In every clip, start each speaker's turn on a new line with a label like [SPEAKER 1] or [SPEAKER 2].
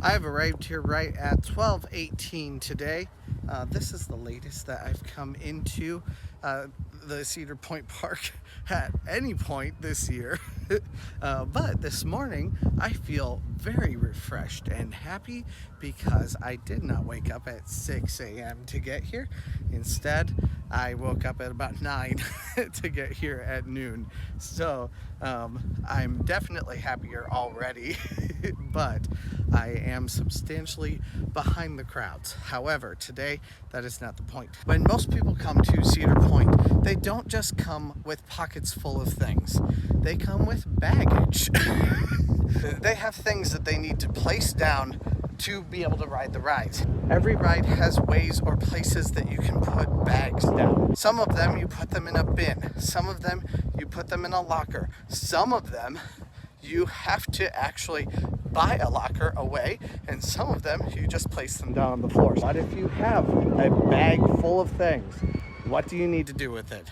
[SPEAKER 1] I have arrived here right at 12:18 today. This is the latest that I've come into the Cedar Point Park at any point this year. But this morning I feel very refreshed and happy because I did not wake up at 6 a.m. to get here. Instead, I woke up at about 9 to get here at noon. So I'm definitely happier already, but I am substantially behind the crowds. However, today, that is not the point. When most people come to Cedar Point, they don't just come with pockets full of things. They come with baggage. They have things that they need to place down to be able to ride the rides. Every ride has ways or places that you can put bags down. Some of them you put them in a bin. Some of them you put them in a locker. Some of them you have to actually buy a locker away, and some of them you just place them down on the floor. But if you have a bag full of things, what do you need to do with it?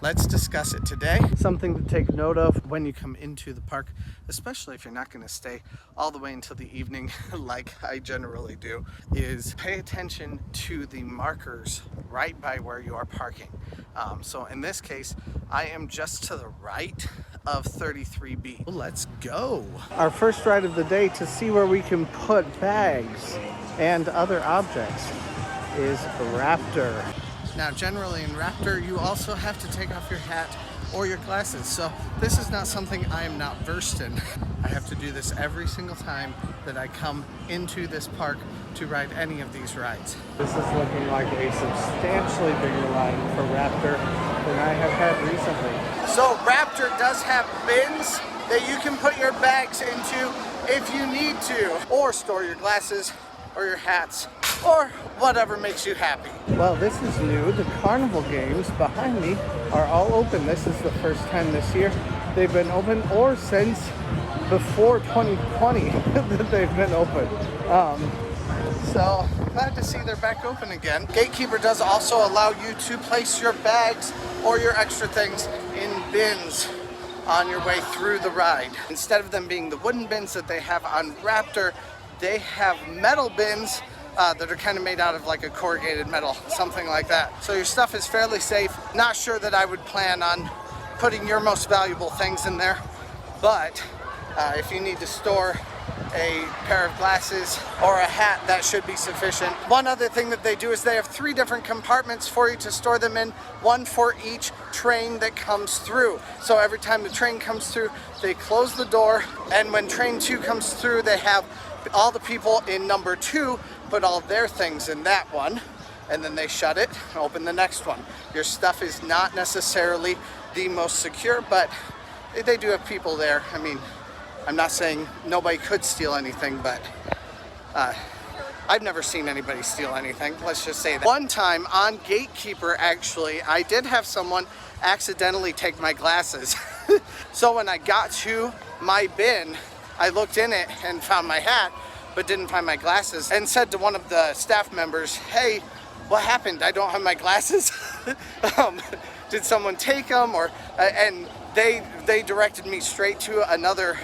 [SPEAKER 1] Let's discuss it today. Something to take note of when you come into the park, especially if you're not going to stay all the way until the evening like I generally do, is pay attention to the markers right by where you are parking. So in this case, I am just to the right of 33B. Let's go. Our first ride of the day to see where we can put bags and other objects is Raptor. Now, generally in Raptor, you also have to take off your hat or your glasses. So this is not something I am not versed in. I have to do this every single time that I come into this park to ride any of these rides. This is looking like a substantially bigger line for Raptor than I have had recently. So Raptor does have bins that you can put your bags into if you need to, or store your glasses or your hats, or whatever makes you happy. Well, this is new. The Carnival Games behind me are all open. This is the first time this year they've been open, or since before 2020 that they've been open. So glad to see they're back open again. Gatekeeper does also allow you to place your bags or your extra things in bins on your way through the ride. Instead of them being the wooden bins that they have on Raptor, they have metal bins that are kind of made out of like a corrugated metal, something like that. So your stuff is fairly safe. Not sure that I would plan on putting your most valuable things in there, but if you need to store a pair of glasses or a hat, that should be sufficient. One other thing that they do is they have 3 different compartments for you to store them in, one for each train that comes through. So every time the train comes through, they close the door, and when train 2 comes through, they have all the people in number 2 put all their things in that one, and then they shut it and open the next one. Your stuff is not necessarily the most secure, but they do have people there. I mean, I'm not saying nobody could steal anything, but I've never seen anybody steal anything. Let's just say that. One time on Gatekeeper, actually, I did have someone accidentally take my glasses. So when I got to my bin, I looked in it and found my hat, but didn't find my glasses, and said to one of the staff members, "Hey, what happened? I don't have my glasses." Did someone take them? Or and they directed me straight to another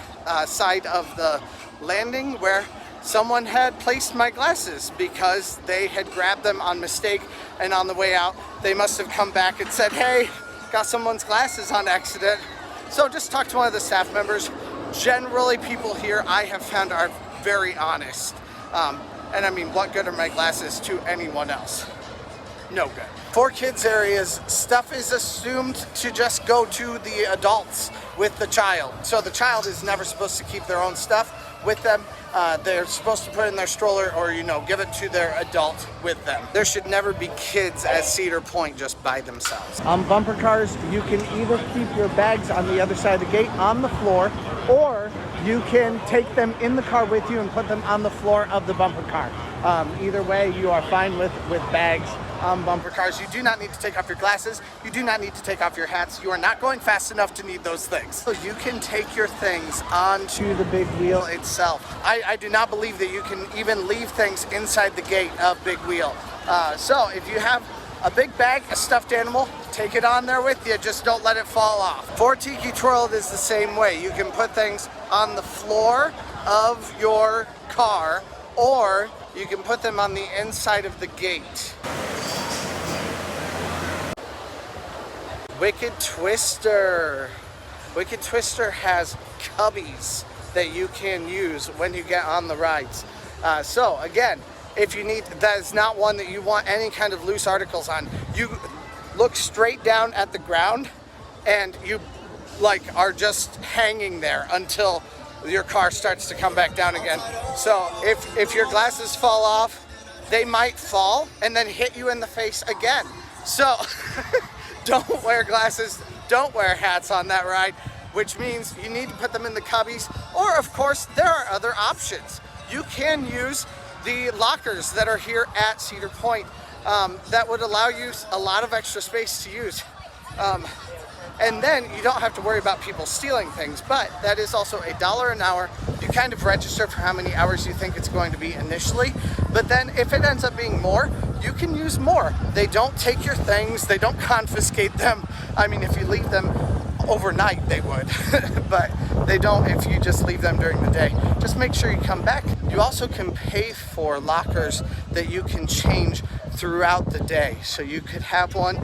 [SPEAKER 1] side of the landing where someone had placed my glasses because they had grabbed them on mistake, and on the way out they must have come back and said, "Hey, got someone's glasses on accident." So just talk to one of the staff members. Generally, people here I have found are very honest. And I mean, what good are my glasses to anyone else? No good. For kids areas, stuff is assumed to just go to the adults with the child. So the child is never supposed to keep their own stuff with them. They're supposed to put it in their stroller, or, give it to their adult with them. There should never be kids at Cedar Point just by themselves. On bumper cars, you can either keep your bags on the other side of the gate on the floor, or you can take them in the car with you and put them on the floor of the bumper car. Either way, you are fine with bags on bumper cars. You do not need to take off your glasses. You do not need to take off your hats. You are not going fast enough to need those things. So you can take your things onto the big wheel itself. I do not believe that you can even leave things inside the gate of Big Wheel. So if you have a big bag, a stuffed animal, take it on there with you, just don't let it fall off. For Tiki Twirl, it is the same way. You can put things on the floor of your car or you can put them on the inside of the gate. Wicked Twister. Wicked Twister has cubbies that you can use when you get on the rides. So again, if you need, that is not one that you want any kind of loose articles on. You look straight down at the ground and you like are just hanging there until your car starts to come back down again. So if your glasses fall off, they might fall and then hit you in the face again. So don't wear glasses, don't wear hats on that ride, which means you need to put them in the cubbies. Or of course, there are other options. You can use the lockers that are here at Cedar Point that would allow you a lot of extra space to use. And then you don't have to worry about people stealing things, but that is also $1 an hour. You kind of register for how many hours you think it's going to be initially, but then if it ends up being more, you can use more. They don't take your things, they don't confiscate them. I mean, if you leave them overnight, they would, but they don't if you just leave them during the day. Just make sure you come back. You also can pay for lockers that you can change throughout the day. So you could have one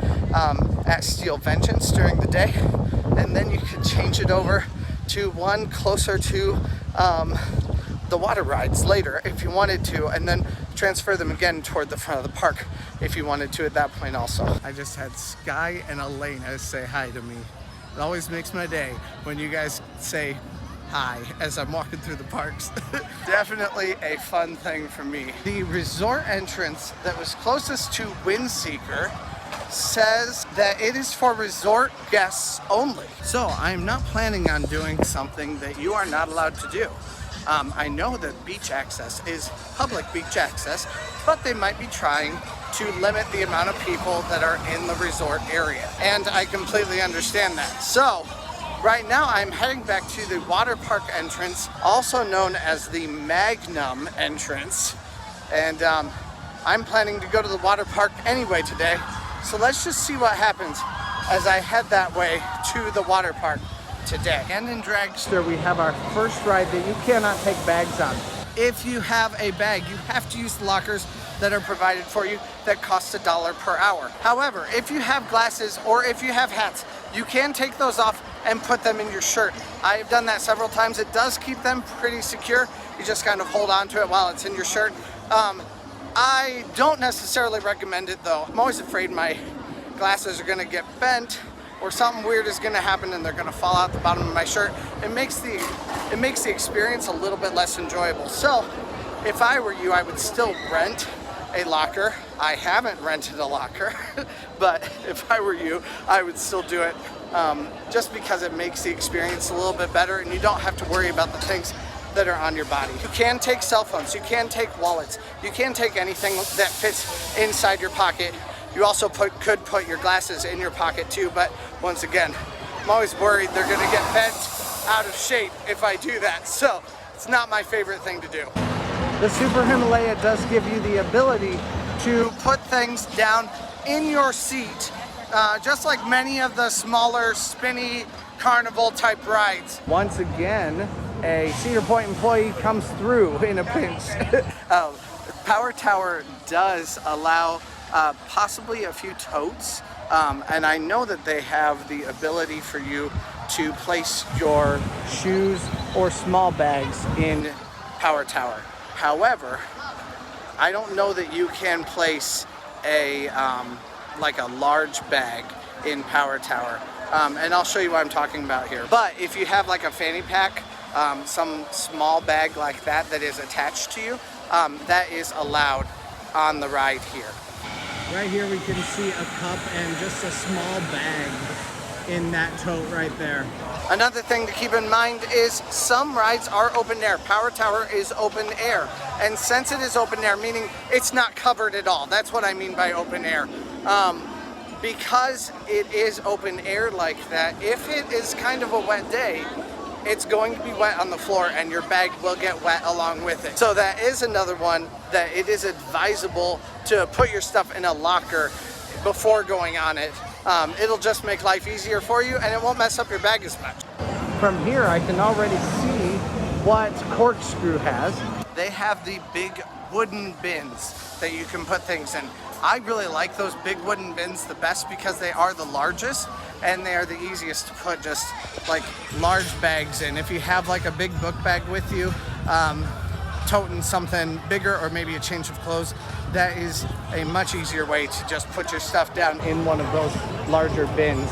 [SPEAKER 1] at Steel Vengeance during the day, and then you could change it over to one closer to the water rides later if you wanted to, and then transfer them again toward the front of the park if you wanted to at that point also. I just had Sky and Elena say hi to me. It always makes my day when you guys say hi as I'm walking through the parks. Definitely a fun thing for me. The resort entrance that was closest to Windseeker says that it is for resort guests only. So I'm not planning on doing something that you are not allowed to do. I know that beach access is public beach access, but they might be trying to limit the amount of people that are in the resort area. And I completely understand that. So right now I'm heading back to the water park entrance, also known as the Magnum entrance. And I'm planning to go to the water park anyway today. So let's just see what happens as I head that way to the water park today. And in Dragster, we have our first ride that you cannot take bags on. If you have a bag, you have to use the lockers that are provided for you that cost $1 per hour. However, if you have glasses or if you have hats, you can take those off and put them in your shirt. I've done that several times. It does keep them pretty secure. You just kind of hold on to it while it's in your shirt. I don't necessarily recommend it though. I'm always afraid my glasses are gonna get bent or something weird is gonna happen and they're gonna fall out the bottom of my shirt. It makes the experience a little bit less enjoyable. So if I were you, I would still rent a locker. I haven't rented a locker, but if I were you, I would still do it just because it makes the experience a little bit better and you don't have to worry about the things that are on your body. You can take cell phones, you can take wallets, you can take anything that fits inside your pocket. You also could put your glasses in your pocket too, but once again, I'm always worried they're gonna get bent out of shape if I do that, so it's not my favorite thing to do. The Super Himalaya does give you the ability to put things down in your seat, just like many of the smaller spinny carnival type rides. Once again, a Cedar Point employee comes through in a pinch. Power Tower does allow possibly a few totes, and I know that they have the ability for you to place your shoes or small bags in Power Tower. However, I don't know that you can place a like a large bag in Power Tower, and I'll show you what I'm talking about here. But if you have like a fanny pack, some small bag like that that is attached to you, that is allowed on the ride here. Right here we can see a cup and just a small bag in that tote right there. Another thing to keep in mind is some rides are open air. Power Tower is open air. And since it is open air, meaning it's not covered at all, that's what I mean by open air. Because it is open air like that, if it is kind of a wet day, it's going to be wet on the floor and your bag will get wet along with it. So that is another one that it is advisable to put your stuff in a locker before going on it. It'll just make life easier for you and it won't mess up your bag as much. From here I can already see what Corkscrew has. they have the big wooden bins that you can put things in. I really like those big wooden bins the best because they are the largest and they are the easiest to put just like large bags in. If you have like a big book bag with you, toting something bigger or maybe a change of clothes, that is a much easier way to just put your stuff down in one of those larger bins.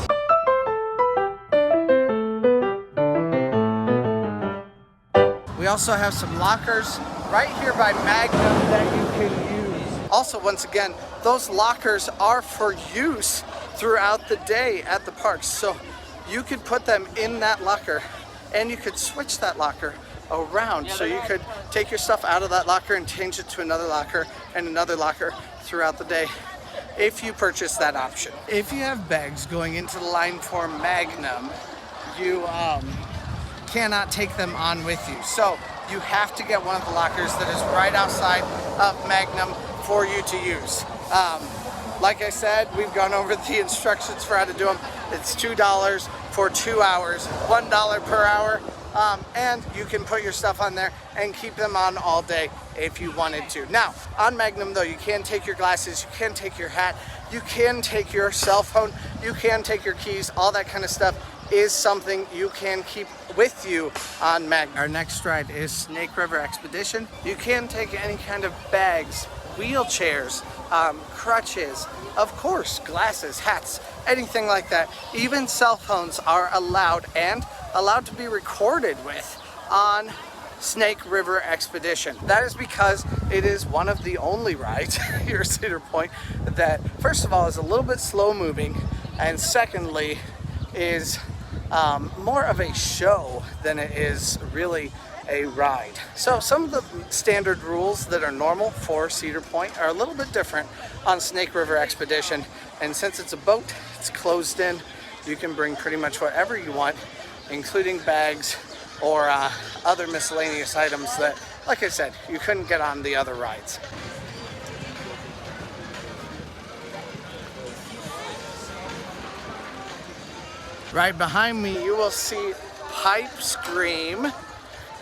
[SPEAKER 1] We also have some lockers right here by Magnum that you can use. Also, once again, those lockers are for use throughout the day at the parks. So you could put them in that locker and you could switch that locker around. So you could take your stuff out of that locker and change it to another locker and another locker throughout the day if you purchase that option. If you have bags going into the line for Magnum, you cannot take them on with you. So you have to get one of the lockers that is right outside of Magnum for you to use. Like I said, we've gone over the instructions for how to do them. It's $2 for 2 hours, $1 per hour, and you can put your stuff on there and keep them on all day if you wanted to. Now, on Magnum though, you can take your glasses, you can take your hat, you can take your cell phone, you can take your keys, all that kind of stuff is something you can keep with you on Magnum. Our next ride is Snake River Expedition. You can take any kind of bags, wheelchairs, crutches, of course, glasses, hats, anything like that. Even cell phones are allowed and allowed to be recorded with on Snake River Expedition. That is because it is one of the only rides here at Cedar Point that, first of all, is a little bit slow moving, and secondly, is more of a show than it is really a ride. So some of the standard rules that are normal for Cedar Point are a little bit different on Snake River Expedition, and since it's a boat, it's closed in, you can bring pretty much whatever you want, including bags or other miscellaneous items that, like I said, you couldn't get on the other rides. Right behind me, you will see Pipe Scream,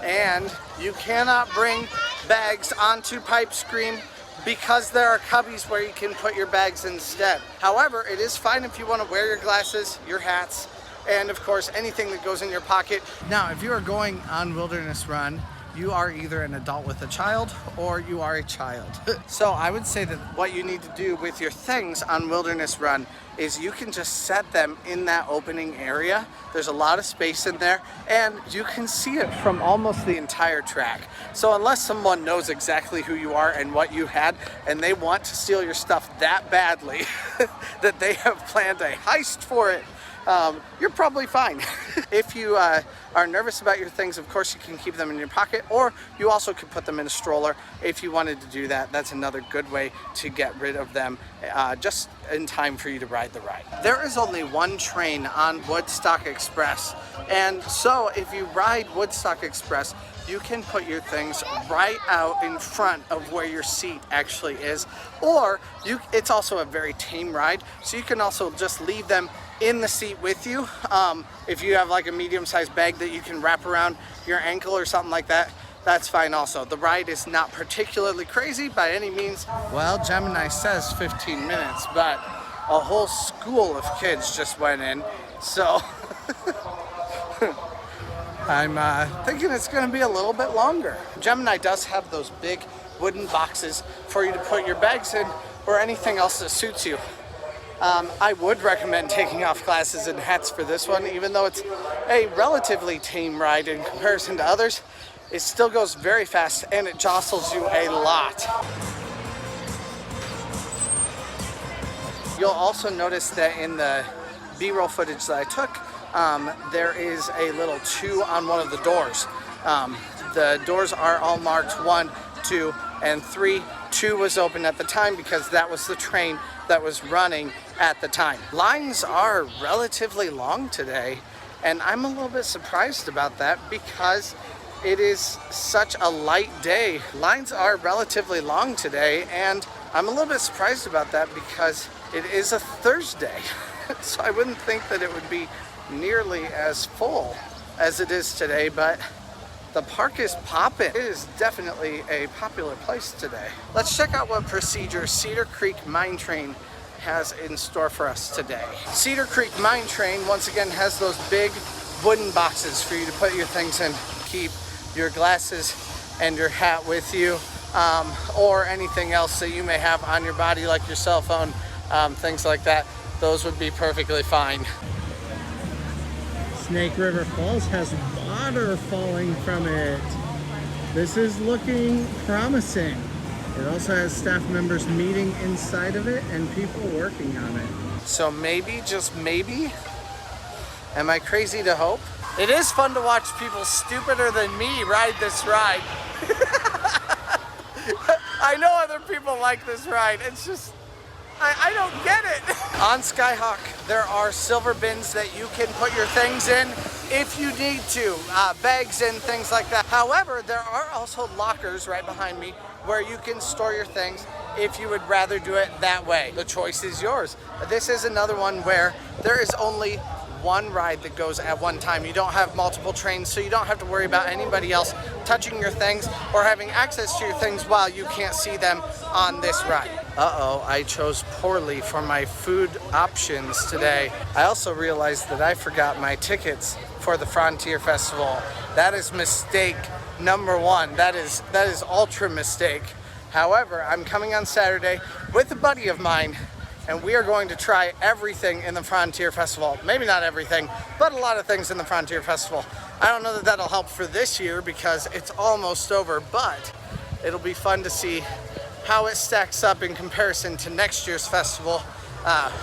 [SPEAKER 1] and you cannot bring bags onto Pipe Scream because there are cubbies where you can put your bags instead. However, it is fine if you want to wear your glasses, your hats, and of course anything that goes in your pocket. Now, if you are going on Wilderness Run, you are either an adult with a child or you are a child. So I would say that what you need to do with your things on Wilderness Run is you can just set them in that opening area. There's a lot of space in there and you can see it from almost the entire track. So unless someone knows exactly who you are and what you had and they want to steal your stuff that badly that they have planned a heist for it, you're probably fine. If you are nervous about your things, of course you can keep them in your pocket, or you also could put them in a stroller if you wanted to do that. That's another good way to get rid of them just in time for you to ride the ride. There is only one train on Woodstock Express, and so if you ride Woodstock Express, you can put your things right out in front of where your seat actually is, or it's also a very tame ride, so you can also just leave them in the seat with you. If you have like a medium-sized bag that you can wrap around your ankle or something like that, that's fine also. The ride is not particularly crazy by any means. Well, Gemini says 15 minutes, but a whole school of kids just went in, so I'm thinking it's going to be a little bit longer. Gemini does have those big wooden boxes for you to put your bags in or anything else that suits you. I would recommend taking off glasses and hats for this one, even though it's a relatively tame ride in comparison to others. It still goes very fast and it jostles you a lot. You'll also notice that in the B-roll footage that I took, there is a little 2 on one of the doors. The doors are all marked 1, 2, and 3. 2 was open at the time because that was the train that was running at the time. Lines are relatively long today, and I'm a little bit surprised about that because it is such a light day. Lines are relatively long today, and I'm a little bit surprised about that because it is a Thursday. So I wouldn't think that it would be nearly as full as it is today, but The park is popping. It is definitely a popular place today. Let's check out what procedure Cedar Creek Mine Train has in store for us today. Cedar Creek Mine Train once again has those big wooden boxes for you to put your things in. Keep your glasses and your hat with you, or anything else that you may have on your body, like your cell phone, things like that. Those would be perfectly fine.
[SPEAKER 2] Snake River Falls has water falling from it. This is looking promising. It also has staff members meeting inside of it and people working on it.
[SPEAKER 1] So maybe, just maybe, am I crazy to hope? It is fun to watch people stupider than me ride this ride. I know other people like this ride. It's just, I don't get it. On Skyhawk, there are silver bins that you can put your things in if you need to, bags and things like that. However, there are also lockers right behind me where you can store your things if you would rather do it that way. The choice is yours. This is another one where there is only one ride that goes at one time. You don't have multiple trains, so you don't have to worry about anybody else touching your things or having access to your things while you can't see them on this ride. Uh-oh, I chose poorly for my food options today. I also realized that I forgot my tickets for the Frontier Festival. That is mistake number one. That is ultra mistake. However, I'm coming on Saturday with a buddy of mine, and we are going to try everything in the Frontier Festival. Maybe not everything, but a lot of things in the Frontier Festival. I don't know that that'll help for this year because it's almost over, but it'll be fun to see how it stacks up in comparison to next year's festival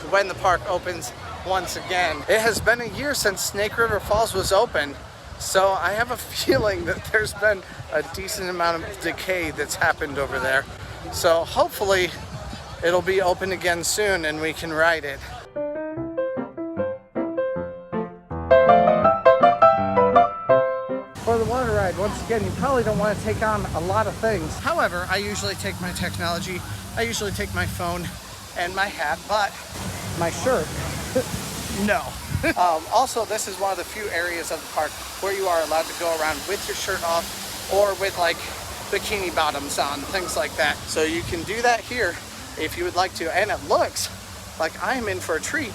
[SPEAKER 1] when the park opens once again. It has been a year since Snake River Falls was open, so I have a feeling that there's been a decent amount of decay that's happened over there. So hopefully it'll be open again soon and we can ride it. For the water ride, once again, you probably don't want to take on a lot of things. However, I usually take my technology, I usually take my phone and my hat, but my shirt, no. Also, this is one of the few areas of the park where you are allowed to go around with your shirt off or with like bikini bottoms on, things like that. So you can do that here if you would like to. And it looks like I'm in for a treat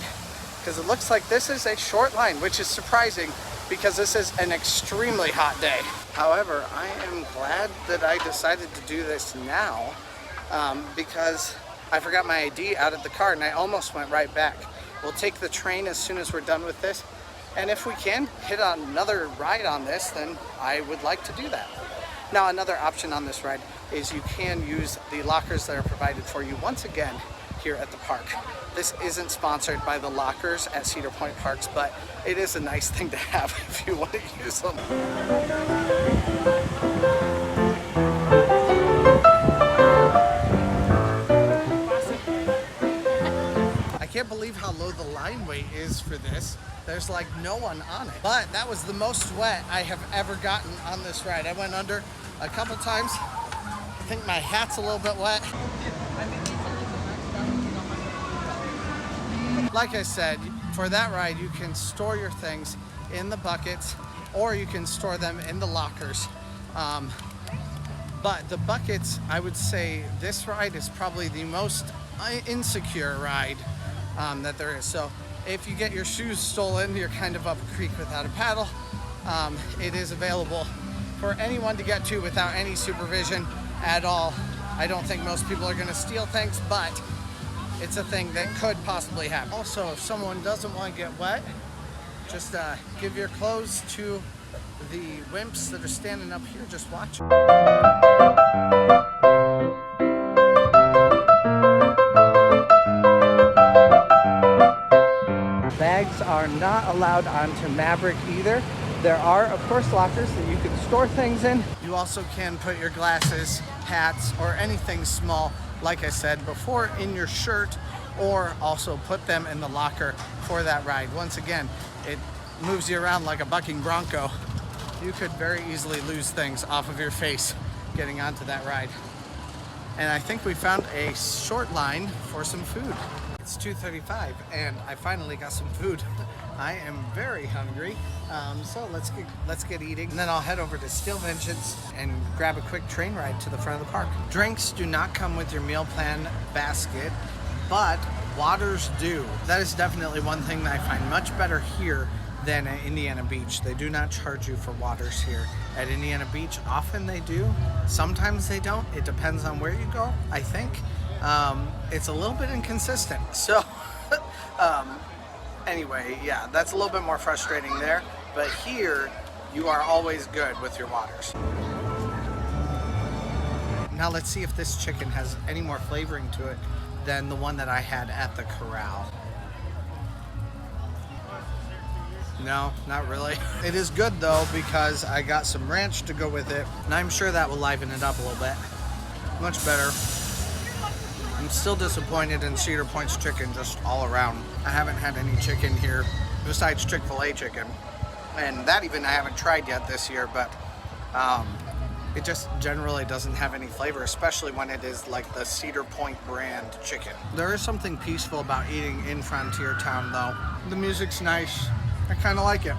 [SPEAKER 1] because it looks like this is a short line, which is surprising because this is an extremely hot day. However, I am glad that I decided to do this now because I forgot my ID out at the car and I almost went right back. We'll take the train as soon as we're done with this. And if we can hit on another ride on this, then I would like to do that. Now, another option on this ride is you can use the lockers that are provided for you once again here at the park. This isn't sponsored by the lockers at Cedar Point Parks, but it is a nice thing to have if you want to use them. I can't believe how low the line weight is for this. There's like no one on it. But that was the most wet I have ever gotten on this ride. I went under a couple times. I think my hat's a little bit wet. Like I said, for that ride, you can store your things in the buckets or you can store them in the lockers. But the buckets, I would say this ride is probably the most insecure ride that there is. So if you get your shoes stolen, you're kind of up a creek without a paddle. It is available for anyone to get to without any supervision at all. I don't think most people are going to steal things, but it's a thing that could possibly happen. Also, if someone doesn't want to get wet, just give your clothes to the wimps that are standing up here just watching. Bags are not allowed onto Maverick either. There are, of course, lockers that you can store things in. You also can put your glasses, hats, or anything small, like I said before, in your shirt, or also put them in the locker for that ride. Once again, it moves you around like a bucking bronco. You could very easily lose things off of your face getting onto that ride. And I think we found a short line for some food. It's 2:35 and I finally got some food. I am very hungry. So let's get eating. And then I'll head over to Steel Vengeance and grab a quick train ride to the front of the park. Drinks do not come with your meal plan basket, but waters do. That is definitely one thing that I find much better here than at Indiana Beach. They do not charge you for waters here. At Indiana Beach, often they do. Sometimes they don't. It depends on where you go, I think. It's a little bit inconsistent. So, anyway, yeah, that's a little bit more frustrating there. But here, you are always good with your waters. Now let's see if this chicken has any more flavoring to it than the one that I had at the corral. No, not really. It is good though because I got some ranch to go with it, and I'm sure that will liven it up a little bit. Much better. I'm still disappointed in Cedar Point's chicken just all around. I haven't had any chicken here besides Chik-fil-a chicken, and that even I haven't tried yet this year, but it just generally doesn't have any flavor, especially when it is like the Cedar Point brand chicken. There is something peaceful about eating in Frontier Town though. The music's nice. I kind of like it.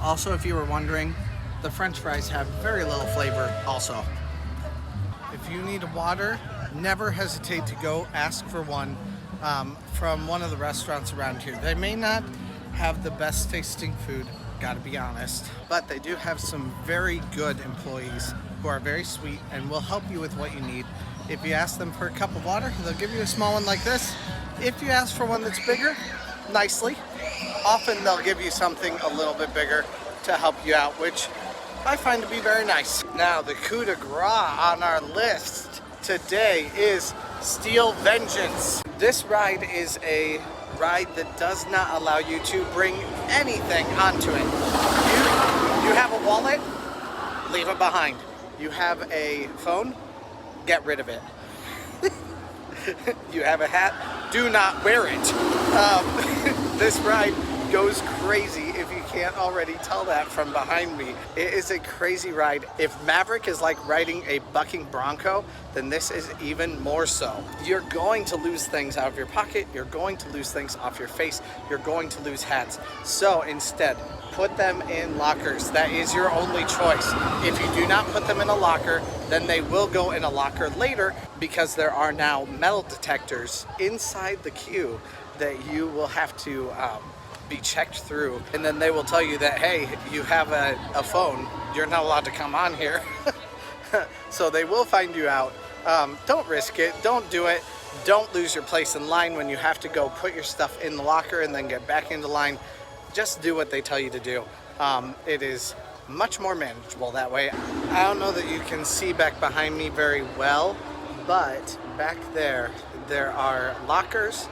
[SPEAKER 1] Also, if you were wondering, the French fries have very little flavor also. If you need water, never hesitate to go ask for one from one of the restaurants around here. They may not have the best tasting food, gotta be honest, but they do have some very good employees who are very sweet and will help you with what you need. If you ask them for a cup of water, they'll give you a small one like this. If you ask for one that's bigger, nicely, often they'll give you something a little bit bigger to help you out, which I find to be very nice. Now, the coup de grace on our list today is Steel Vengeance. This ride is a ride that does not allow you to bring anything onto it. You have a wallet, leave it behind. You have a phone, get rid of it. You have a hat, do not wear it. This ride goes crazy if you can't already tell that from behind me. It is a crazy ride. If Maverick is like riding a bucking bronco, then this is even more so. You're going to lose things out of your pocket, you're going to lose things off your face, you're going to lose hats. So instead, put them in lockers. That is your only choice. If you do not put them in a locker, then they will go in a locker later because there are now metal detectors inside the queue that you will have to be checked through, and then they will tell you that, hey, you have a phone, you're not allowed to come on here. So they will find you out. Don't risk it, don't do it, don't lose your place in line when you have to go put your stuff in the locker and then get back into line. Just do what they tell you to do. It is much more manageable that way. I don't know that you can see back behind me very well, but back there are lockers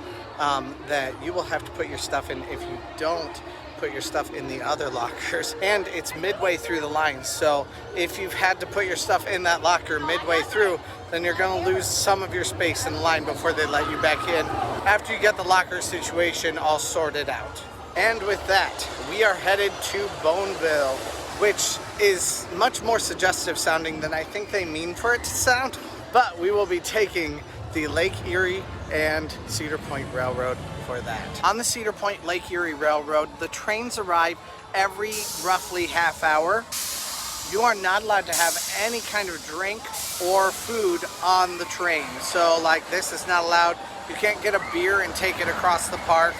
[SPEAKER 1] that you will have to put your stuff in if you don't put your stuff in the other lockers, and it's midway through the line. So if you've had to put your stuff in that locker midway through, then you're going to lose some of your space in the line before they let you back in after you get the locker situation all sorted out. And with that, we are headed to Boneville, which is much more suggestive sounding than I think they mean for it to sound, but we will be taking the Lake Erie and Cedar Point Railroad for that. On the Cedar Point Lake Erie Railroad, the trains arrive every roughly half hour. You are not allowed to have any kind of drink or food on the train. So like this is not allowed. You can't get a beer and take it across the park.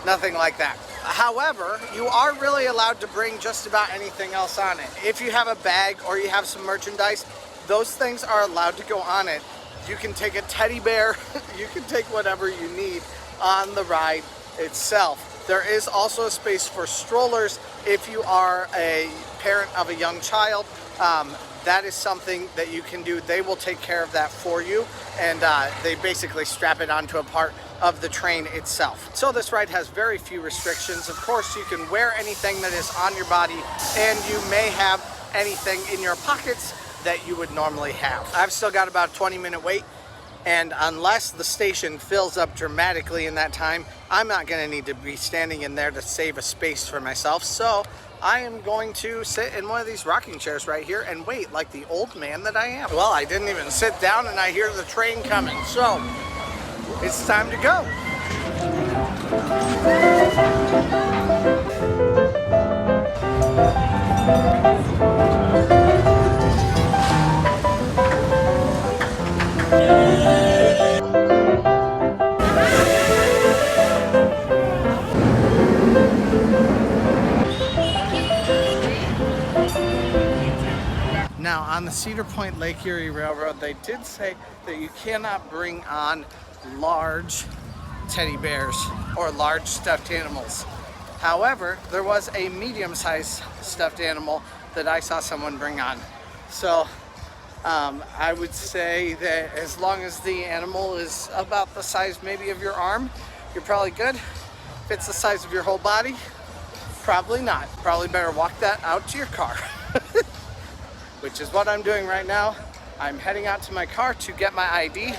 [SPEAKER 1] Nothing like that. However, you are really allowed to bring just about anything else on it. If you have a bag or you have some merchandise, those things are allowed to go on it. You can take a teddy bear, you can take whatever you need on the ride itself. There is also a space for strollers if you are a parent of a young child. That is something that you can do. They will take care of that for you, and they basically strap it onto a part of the train itself. So this ride has very few restrictions. Of course, you can wear anything that is on your body, and you may have anything in your pockets that you would normally have. I've still got about a 20-minute wait, and unless the station fills up dramatically in that time, I'm not going to need to be standing in there to save a space for myself. So I am going to sit in one of these rocking chairs right here and wait like the old man that I am. Well, I didn't even sit down and I hear the train coming, so it's time to go. Now, on the Cedar Point Lake Erie Railroad, they did say that you cannot bring on large teddy bears or large stuffed animals. However, there was a medium-sized stuffed animal that I saw someone bring on. So I would say that as long as the animal is about the size maybe of your arm, you're probably good. If it's the size of your whole body, probably not. Probably better walk that out to your car. Which is what I'm doing right now. I'm heading out to my car to get my ID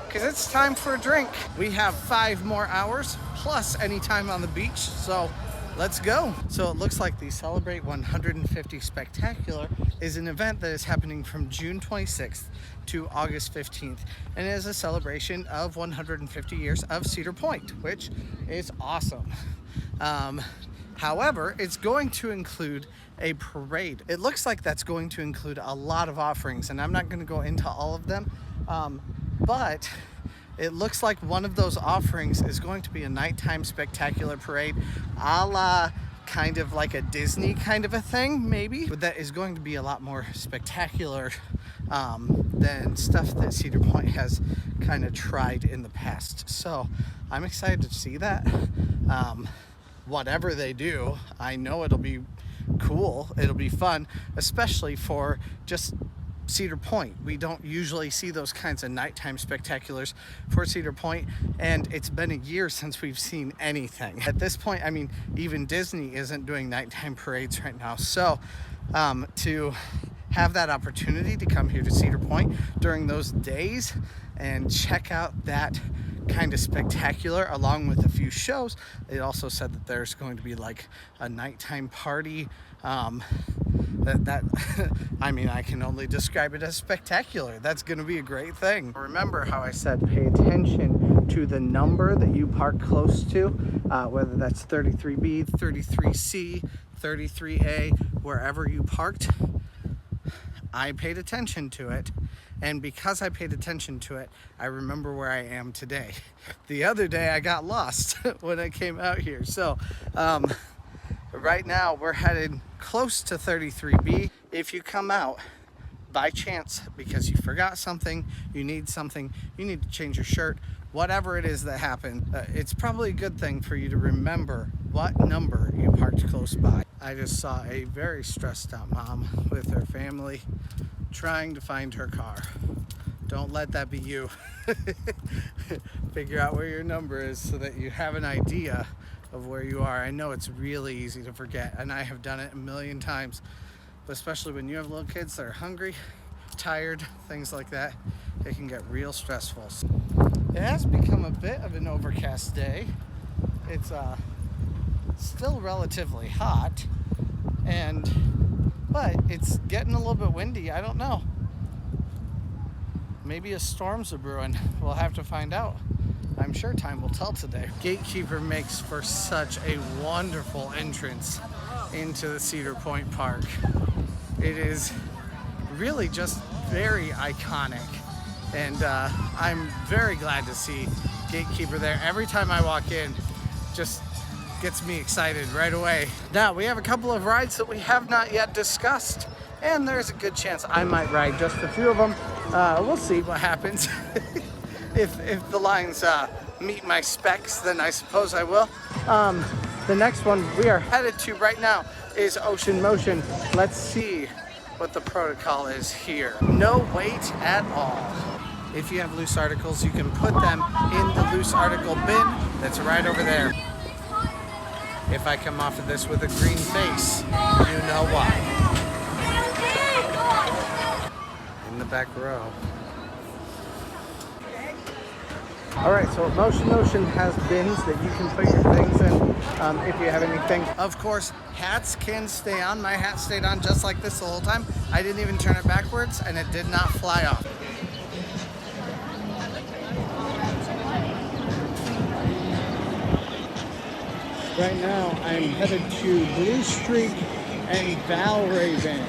[SPEAKER 1] because it's time for a drink. We have 5 more hours plus any time on the beach, so let's go. So it looks like the Celebrate 150 Spectacular is an event that is happening from June 26th to August 15th, and it is a celebration of 150 years of Cedar Point, which is awesome. However, it's going to include a parade. It looks like that's going to include a lot of offerings, and I'm not going to go into all of them, but it looks like one of those offerings is going to be a nighttime spectacular parade, a la kind of like a Disney kind of a thing, maybe. But that is going to be a lot more spectacular than stuff that Cedar Point has kind of tried in the past. So I'm excited to see that. Whatever they do, I know it'll be cool, it'll be fun, especially for just Cedar Point. We don't usually see those kinds of nighttime spectaculars for Cedar Point, and it's been a year since we've seen anything. At this point, I mean, even Disney isn't doing nighttime parades right now. So to have that opportunity to come here to Cedar Point during those days and check out that kind of spectacular along with a few shows. It also said that there's going to be like a nighttime party. I mean, I can only describe it as spectacular. That's going to be a great thing. Remember how I said pay attention to the number that you park close to, whether that's 33B, 33C, 33A, wherever you parked. I paid attention to it, and because I paid attention to it, I remember where I am today. The other day I got lost when I came out here. So right now we're headed close to 33B. If you come out by chance because you forgot something, you need to change your shirt, whatever it is that happened, it's probably a good thing for you to remember what number you parked close by. I just saw a very stressed out mom with her family trying to find her car. Don't let that be you. Figure out where your number is so that you have an idea of where you are. I know it's really easy to forget, and I have done it a million times, but especially when you have little kids that are hungry, tired, things like that, it can get real stressful. It has become a bit of an overcast day. It's still relatively hot, but it's getting a little bit windy. I don't know. Maybe a storm's a brewing. We'll have to find out. I'm sure time will tell today. Gatekeeper makes for such a wonderful entrance into the Cedar Point Park. It is really just very iconic, and I'm very glad to see Gatekeeper there. Every time I walk in, just gets me excited right away. Now, we have a couple of rides that we have not yet discussed, and there's a good chance I might ride just a few of them. We'll see what happens. If the lines meet my specs, then I suppose I will. The next one we are headed to right now is Ocean Motion. Let's see what the protocol is here. No wait at all. If you have loose articles, you can put them in the loose article bin that's right over there. If I come off of this with a green face, you know why. In the back row. All right, so Motion has bins that you can put your things in if you have anything. Of course, hats can stay on. My hat stayed on just like this the whole time. I didn't even turn it backwards, and it did not fly off. Right now, I'm headed to Blue Streak and Valravn.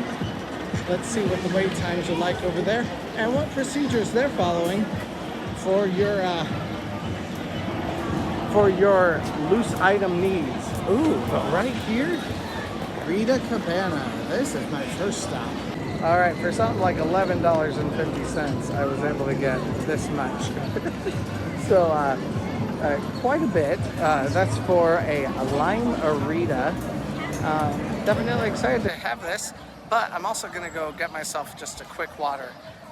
[SPEAKER 1] Let's see what the wait times are like over there,
[SPEAKER 2] and what procedures they're following for your loose item needs. Ooh, but right here, Rita Cabana. This is my first stop. All right, for something like $11.50, I was able to get this much. So quite a bit. That's for a lime Rita. Definitely excited to have this, but I'm also gonna go get myself just a quick water.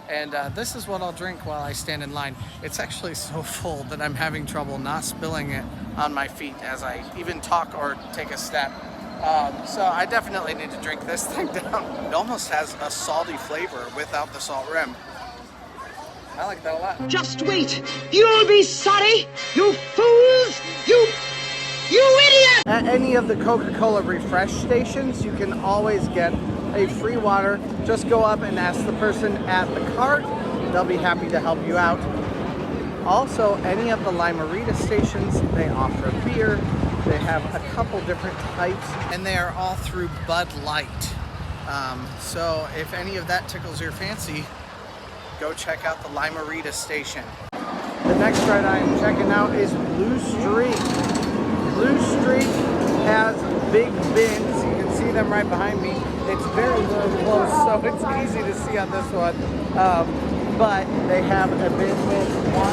[SPEAKER 2] And this is what I'll drink while I stand in line. It's actually so full that I'm having trouble not spilling it on my feet as I even talk or take a step. So I definitely need to drink this thing down. It almost has a salty flavor without the salt rim. I like that a lot.
[SPEAKER 3] Just wait! You'll be sorry! You fools! You idiot!
[SPEAKER 2] At any of the Coca-Cola refresh stations, you can always get a free water. Just go up and ask the person at the cart. They'll be happy to help you out. Also, any of the Lime-A-Rita stations, they offer beer. They have a couple different types, and they are all through Bud Light. So if any of that tickles your fancy, go check out the Lime-A-Rita station. The next ride I am checking out is Blue Streak. Blue Streak has big bins. You can see them right behind me. It's very, very close, so it's easy to see on this one. But they have a bin with 1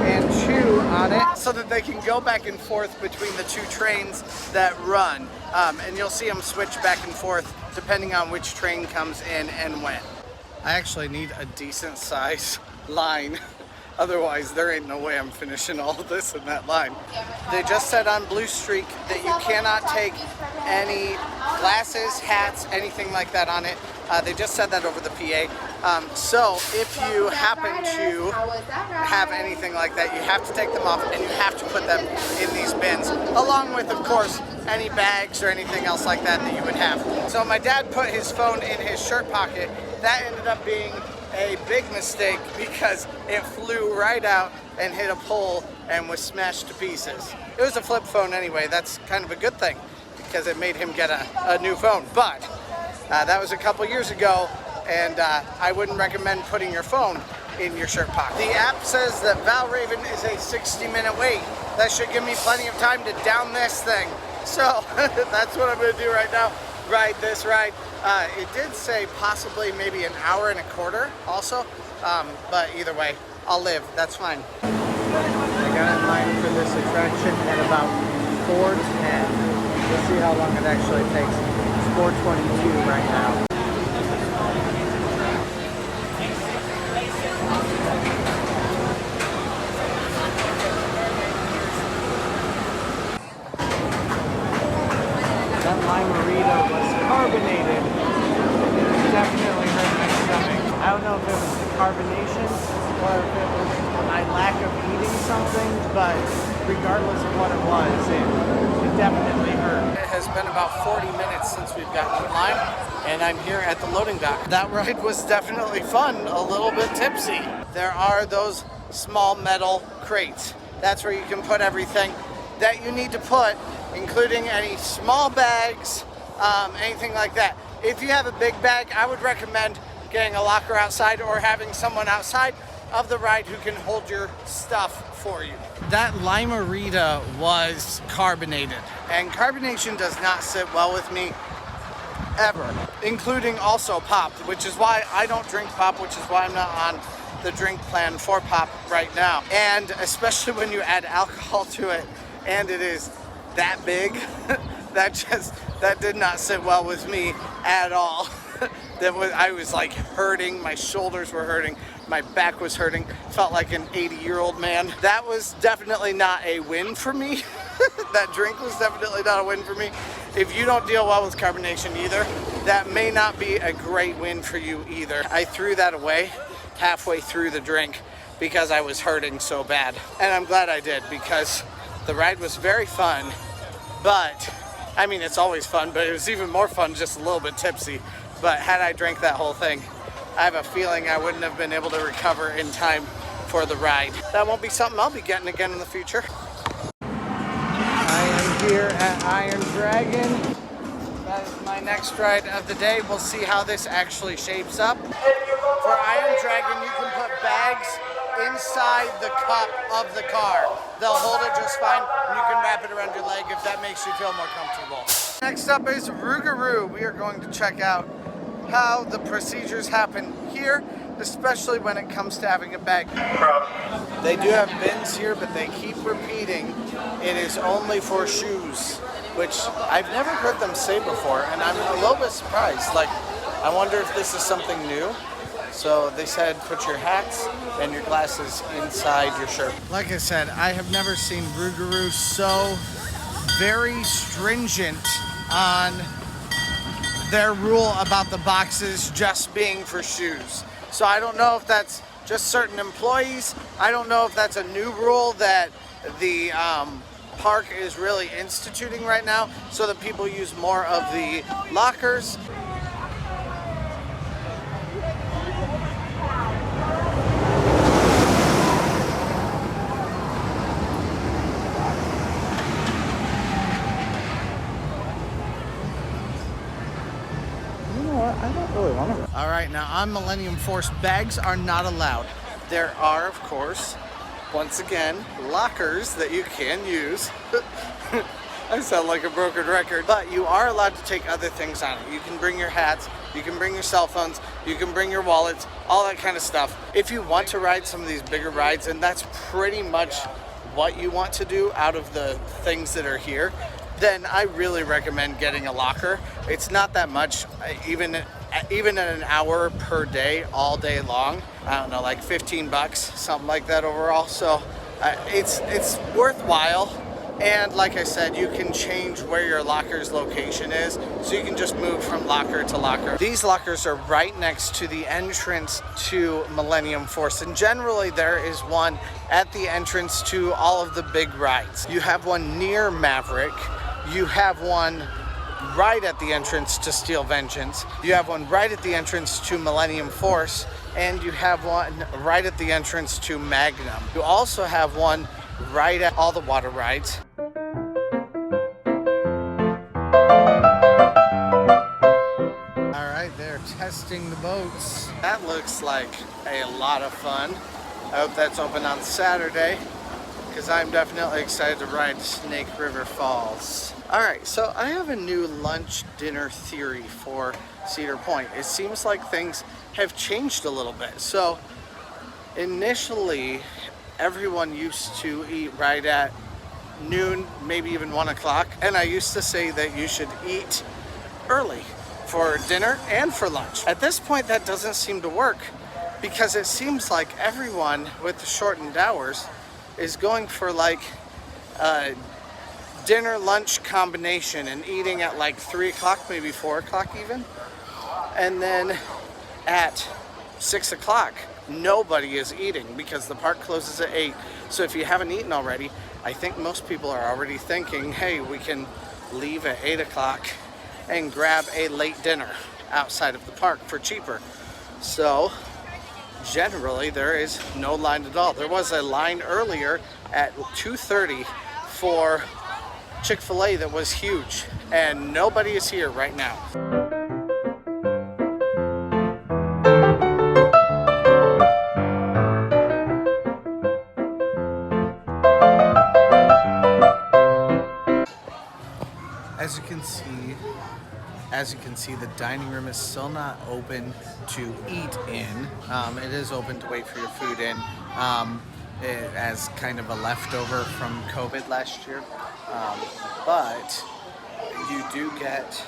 [SPEAKER 2] and 2 on it so that they can go back and forth between the 2 trains that run. And you'll see them switch back and forth depending on which train comes in and when. I actually need a decent size line. Otherwise, there ain't no way I'm finishing all of this in that line. They just said on Blue Streak that you cannot take any glasses, hats, anything like that on it. They just said that over the PA. So if you happen to have anything like that, you have to take them off and you have to put them in these bins, along with, of course, any bags or anything else like that that you would have. So my dad put his phone in his shirt pocket. That ended up being a big mistake because it flew right out and hit a pole and was smashed to pieces. It was a flip phone anyway. That's kind of a good thing because it made him get a new phone. But that was a couple years ago, and I wouldn't recommend putting your phone in your shirt pocket. The app says that Valravn is a 60-minute wait. That should give me plenty of time to down this thing. So that's what I'm going to do right now. Ride this ride. It did say possibly maybe an hour and a quarter also, but either way, I'll live. That's fine. I got in line for this attraction at about 4:10. We'll see how long it actually takes. It's 4:22 right now. That Lime-A-Rita was carbonated. It definitely hurt my stomach. I don't know if it was the carbonation or if it was my lack of eating something, but regardless of what it was, it definitely hurt. It has been about 40 minutes since we've gotten in line, and I'm here at the loading dock. That ride was definitely fun, a little bit tipsy. There are those small metal crates. That's where you can put everything that you need to put, including any small bags, anything like that. If you have a big bag, I would recommend getting a locker outside or having someone outside of the ride who can hold your stuff for you. That Lime-A-Rita was carbonated, and carbonation does not sit well with me ever, including also pop, which is why I don't drink pop, which is why I'm not on the drink plan for pop right now. And especially when you add alcohol to it and it is that big, that did not sit well with me at all. I was like hurting, my shoulders were hurting, my back was hurting, felt like an 80-year-old man. That was definitely not a win for me. That drink was definitely not a win for me. If you don't deal well with carbonation either, that may not be a great win for you either. I threw that away halfway through the drink because I was hurting so bad. And I'm glad I did, because the ride was very fun, but I mean, it's always fun, but it was even more fun just a little bit tipsy. But had I drank that whole thing, I have a feeling I wouldn't have been able to recover in time for the ride. That won't be something I'll be getting again in the future. I am here at Iron Dragon.
[SPEAKER 1] my next ride of the day. We'll see how this actually shapes up. For Iron Dragon, you can put bags inside the cup of the car. They'll hold it just fine, and you can wrap it around your leg if that makes you feel more comfortable. Next up is Rougarou. We are going to check out how the procedures happen here, especially when it comes to having a bag. They do have bins here, but they keep repeating it is only for shoes, which I've never heard them say before, and I'm a little bit surprised. Like, I wonder if this is something new. So they said put your hats and your glasses inside your shirt. Like I said, I have never seen Rougarou so very stringent on their rule about the boxes just being for shoes. So I don't know if that's just certain employees. I don't know if that's a new rule that the park is really instituting right now so that people use more of the lockers.
[SPEAKER 2] I don't really want to.
[SPEAKER 1] All right, now on Millennium Force, bags are not allowed. There are, of course, once again, lockers that you can use. I sound like a broken record. But you are allowed to take other things on it. You can bring your hats, you can bring your cell phones, you can bring your wallets, all that kind of stuff. If you want to ride some of these bigger rides, and that's pretty much what you want to do out of the things that are here, then I really recommend getting a locker. It's not that much, even at an hour per day, all day long. I don't know, like 15 bucks, something like that overall. So it's worthwhile. And like I said, you can change where your locker's location is, so you can just move from locker to locker. These lockers are right next to the entrance to Millennium Force, and generally there is one at the entrance to all of the big rides. You have one near Maverick, you have one right at the entrance to Steel Vengeance, you have one right at the entrance to Millennium Force, and you have one right at the entrance to Magnum. You also have one right at all the water rides. Alright, they're testing the boats. That looks like a lot of fun. I hope that's open on Saturday, because I'm definitely excited to ride Snake River Falls. Alright, so I have a new lunch dinner theory for Cedar Point. It seems like things have changed a little bit. So initially, everyone used to eat right at noon, maybe even 1 o'clock. And I used to say that you should eat early for dinner and for lunch. At this point, that doesn't seem to work, because it seems like everyone with the shortened hours is going for like a dinner lunch combination and eating at like 3 o'clock, maybe 4 o'clock even. And then at 6 o'clock, nobody is eating because the park closes at 8. So if you haven't eaten already, I think most people are already thinking, hey, we can leave at 8 o'clock and grab a late dinner outside of the park for cheaper. So generally there is no line at all. There was a line earlier at 2:30 for Chik-fil-a that was huge, and nobody is here right now. As you can see, the dining room is still not open to eat in. It is open to wait for your food in, as kind of a leftover from COVID last year. But you do get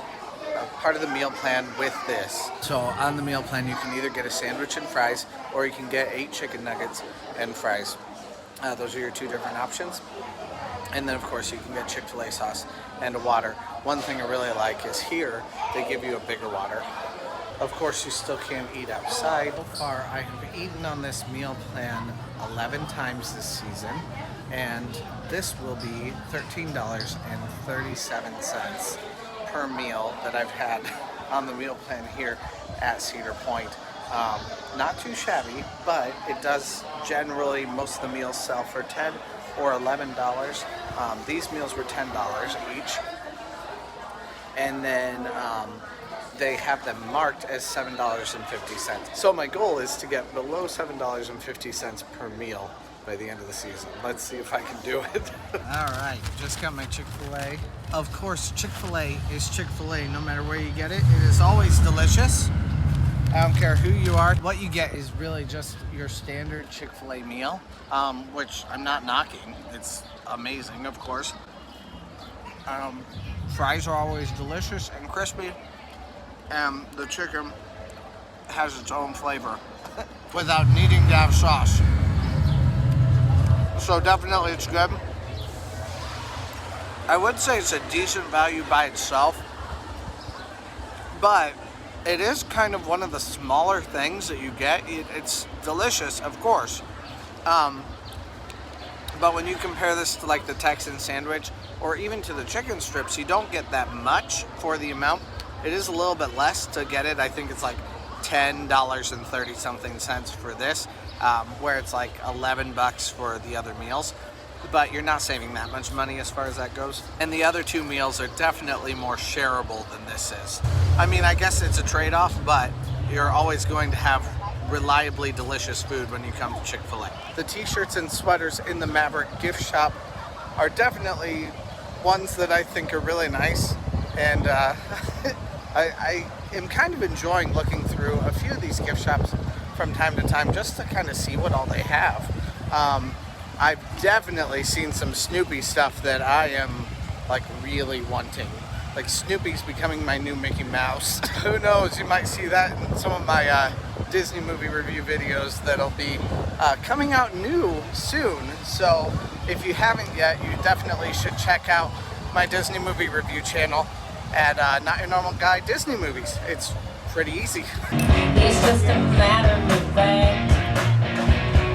[SPEAKER 1] a part of the meal plan with this. So on the meal plan, you can either get a sandwich and fries, or you can get 8 chicken nuggets and fries. Those are your 2 different options. And then of course you can get Chick-fil-a sauce and a water. One thing I really like is here, they give you a bigger water. Of course you still can eat outside. So far I have eaten on this meal plan 11 times this season, and this will be $13.37 per meal that I've had on the meal plan here at Cedar Point. Not too shabby, but it does generally, most of the meals sell for $10 or $11. These meals were $10 each. and then they have them marked as $7.50. So my goal is to get below $7.50 per meal by the end of the season. Let's see if I can do it. All right, just got my Chick-fil-A. Of course, Chick-fil-A is Chick-fil-A no matter where you get it. It is always delicious. I don't care who you are. What you get is really just your standard Chick-fil-A meal, which I'm not knocking. It's amazing, of course. Fries are always delicious and crispy, and the chicken has its own flavor without needing to have sauce. So definitely it's good. I would say it's a decent value by itself, but it is kind of one of the smaller things that you get. It's delicious, of course. But when you compare this to like the Texan sandwich or even to the chicken strips, you don't get that much for the amount. It is a little bit less to get it. I think it's like $10.30 something for this, where it's like $11 for the other meals. But you're not saving that much money as far as that goes. And the other two meals are definitely more shareable than this is. I mean, I guess it's a trade-off, but you're always going to have reliably delicious food when you come to Chick-fil-A. The t-shirts and sweaters in the Maverick gift shop are definitely ones that I think are really nice, and I am kind of enjoying looking through a few of these gift shops from time to time just to kind of see what all they have. I've definitely seen some Snoopy stuff that I am like really wanting. Like Snoopy's becoming my new Mickey Mouse. Who knows, you might see that in some of my Disney movie review videos that'll be coming out new soon. So if you haven't yet, you definitely should check out my Disney movie review channel at Not Your Normal Guy Disney Movies. It's pretty easy.
[SPEAKER 4] It's just a matter of fact.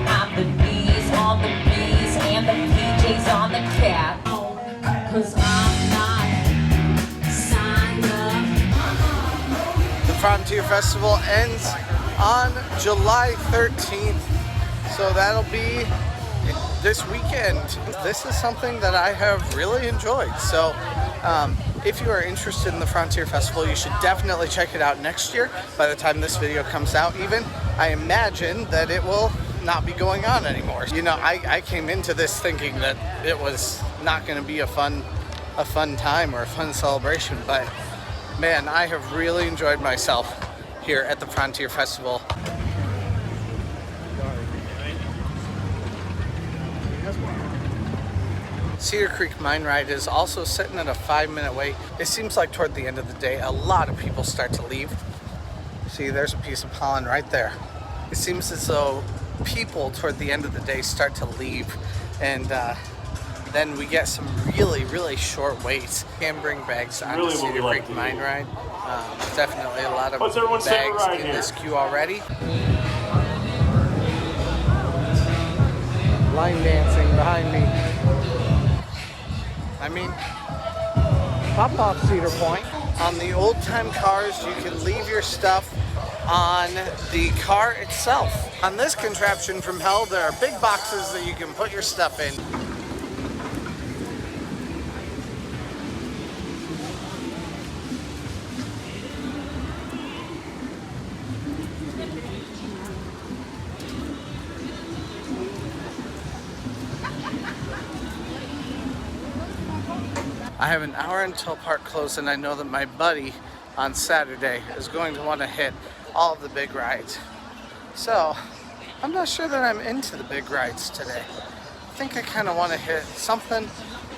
[SPEAKER 4] I'm the bees on the bees and the PJs on the cat. 'Cause I'm not signed up.
[SPEAKER 1] The Frontier Festival ends on July 13th, so that'll be this weekend. This is something that I have really enjoyed. So if you are interested in the Frontier Festival, you should definitely check it out next year. By the time this video comes out, even, I imagine that it will not be going on anymore. You know, I came into this thinking that it was not going to be a fun time or a fun celebration, but man, I have really enjoyed myself here at the Frontier Festival. Cedar Creek Mine Ride is also sitting at a 5-minute wait. It seems like toward the end of the day, a lot of people start to leave. See, there's a piece of pollen right there. It seems as though people toward the end of the day start to leave, and then we get some really, really short waits. You can bring bags onto Cedar Creek Mine Ride. Definitely a lot of bags in this queue already. Line dancing behind me. I mean, pop off Cedar Point. On the old time cars, you can leave your stuff on the car itself. On this contraption from hell, there are big boxes that you can put your stuff in. I have an hour until park close, and I know that my buddy on Saturday is going to want to hit all of the big rides. So I'm not sure that I'm into the big rides today. I think I kind of want to hit something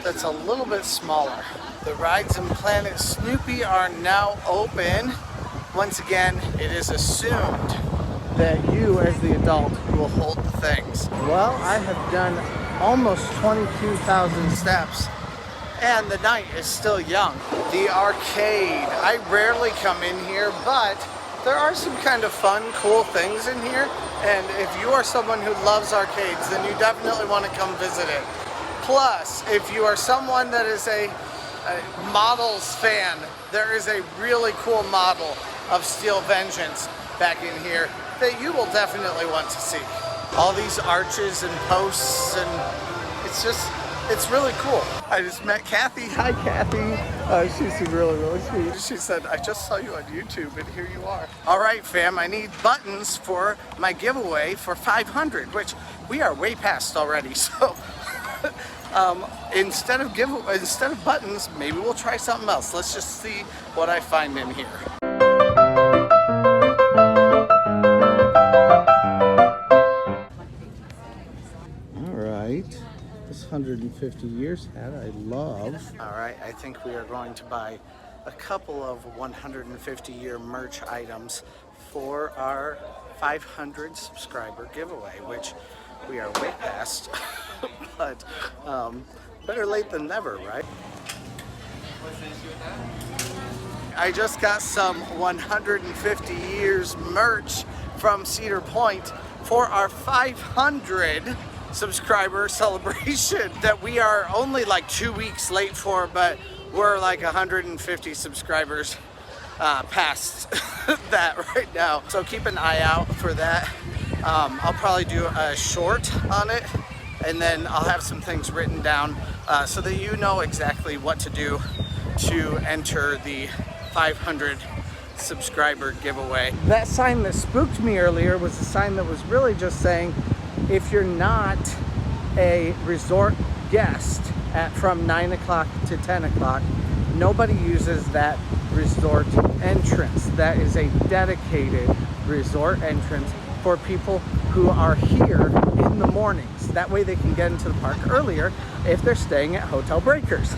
[SPEAKER 1] that's a little bit smaller. The rides in Planet Snoopy are now open. Once again, it is assumed that you as the adult will hold the things. Well, I have done almost 22,000 steps, and the night is still young. The arcade. I rarely come in here, but there are some kind of fun, cool things in here. And if you are someone who loves arcades, then you definitely want to come visit it. Plus, if you are someone that is a models fan, there is a really cool model of Steel Vengeance back in here that you will definitely want to see. All these arches and posts, and it's just It's really cool. I just met Kathy. Hi, Kathy. She's really, really sweet. She said, I just saw you on YouTube and here you are. All right, fam, I need buttons for my giveaway for 500, which we are way past already. So instead of buttons, maybe we'll try something else. Let's just see what I find in here. This 150 years hat I love. All right, I think we are going to buy a couple of 150 year merch items for our 500 subscriber giveaway, which we are way past, but better late than never, right? I just got some 150 years merch from Cedar Point for our 500 subscriber celebration that we are only like 2 weeks late for, but we're like 150 subscribers past that right now. So keep an eye out for that. I'll probably do a short on it, and then I'll have some things written down so that you know exactly what to do to enter the 500 subscriber giveaway. That sign that spooked me earlier was a sign that was really just saying, if you're not a resort guest from 9 o'clock to 10 o'clock, nobody uses that resort entrance. That is a dedicated resort entrance for people who are here in the mornings. That way they can get into the park earlier if they're staying at Hotel Breakers.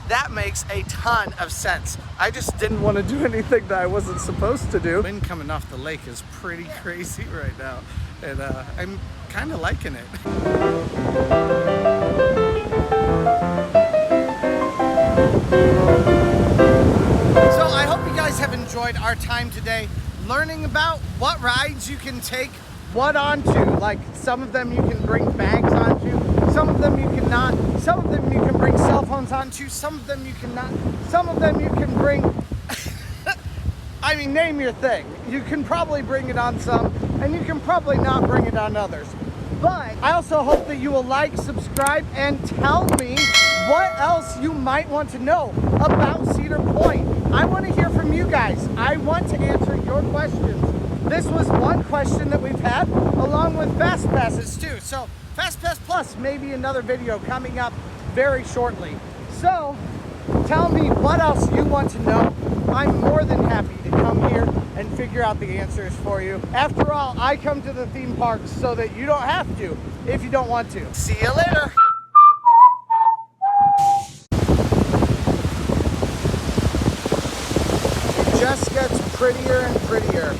[SPEAKER 1] That makes a ton of sense. I just didn't want to do anything that I wasn't supposed to do. Wind coming off the lake is pretty crazy right now, and I'm kind of liking it. So I hope you guys have enjoyed our time today learning about what rides you can take what onto. Like, some of them you can bring bags onto, some of them you cannot, some of them you can bring cell phones onto, some of them you cannot, some of them you can bring I mean, name your thing. You can probably bring it on some, and you can probably not bring it on others. But I also hope that you will like, subscribe, and tell me what else you might want to know about Cedar Point. I want to hear from you guys. I want to answer your questions. This was one question that we've had, along with Fast Passes too. So Fast Pass Plus, maybe another video coming up very shortly. So tell me what else you want to know. I'm more than happy to come here and figure out the answers for you. After all, I come to the theme parks so that you don't have to if you don't want to. See you later. It just gets prettier and prettier.